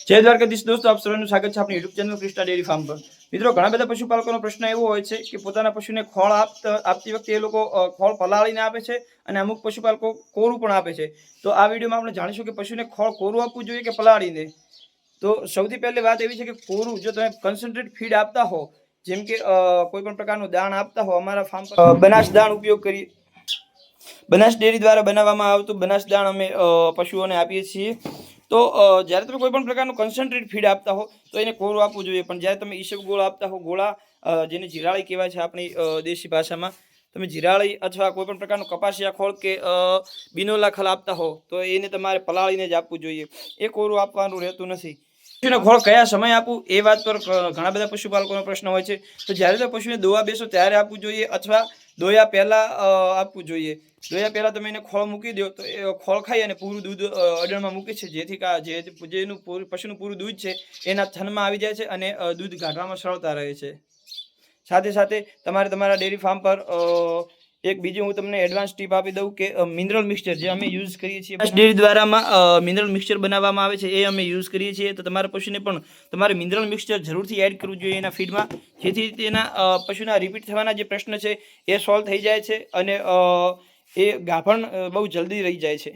જય દ્વારકાધીશ દોસ્તો, આપ સર્વનું સ્વાગત છે આપણી YouTube channel Krishna dairy farm પર। મિત્રો, ઘણા બધા પશુપાલકોનો પ્રશ્ન એવો હોય છે કે પોતાના પશુને ખોળ આપતી વખતે એ લોકો ખોળ પલાળીને આપે છે અને અમુક પશુપાલકો કોરું પણ આપે છે। તો આ વિડીયોમાં આપણે જાણીશું કે પશુને ખોળ કોરું આપવું જોઈએ કે પલાળીને। તો સૌથી પહેલી વાત એવી છે કે કોરું જો તમે કન્સન્ટ્રેટ ફીડ આપતા હો, જેમ કે કોઈ પણ પ્રકારનું દાણ આપતા હો, અમારા ફાર્મ પર બનાસ દાણ ઉપયોગ કરી બનાસ ડેરી દ્વારા બનાવવામાં આવતું બનાસ દાણ અમે પશુઓને આપીએ છીએ। તો જ્યારે તમે કોઈ પણ પ્રકારનું કન્સન્ટ્રેટ ફીડ આપતા હો તો એને કોરું આપવું જોઈએ, પણ જ્યારે તમે ઈસબગોળ આપતા હો, ગોળા જેને જીરાળી કહેવાય છે આપણી દેશી ભાષામાં, તમે જીરાળી અથવા કોઈ પણ પ્રકારનું કપાસિયા ખોળ કે બિનોલા ખલ આપતા હો તો એને તમારે પલાળીને જ આપવું જોઈએ, એ કોરું આપવાનું રહેતું નથી। પશુને ખોળ કયા સમય આપવું એ વાત પર ઘણા બધા પશુપાલકોનો પ્રશ્ન હોય છે। તો જ્યારે તો પશુને દોવા બેસો ત્યારે આપવું જોઈએ અથવા દોયા પહેલા આપવું જોઈએ। દોયા પહેલા તમે એને ખોળ મૂકી દો તો એ ખોળ ખાઈ અને પૂરું દૂધ અડણમાં મૂકે છે, જેથી જેનું પશુનું પૂરું દૂધ છે એના થનમાં આવી જાય છે અને દૂધ કાઢવામાં સરળતા રહે છે। સાથે સાથે તમારે તમારા ડેરી ફાર્મ પર એક બીજું હું તમને એડવાન્સ ટીપ આપી દઉં કે મિનરલ મિક્સચર જે અમે યુઝ કરીએ છીએ ડેરી દ્વારામાં મિનરલ મિક્સચર બનાવવામાં આવે છે, એ અમે યુઝ કરીએ છીએ। તો તમારા પશુને પણ તમારે મિનરલ મિક્સચર જરૂરથી એડ કરવું જોઈએ એના ફીડમાં, જેથી તેના પશુના રિપીટ થવાના જે પ્રશ્ન છે એ સોલ્વ થઈ જાય છે અને એ ગાભણ બહુ જલ્દી રહી જાય છે।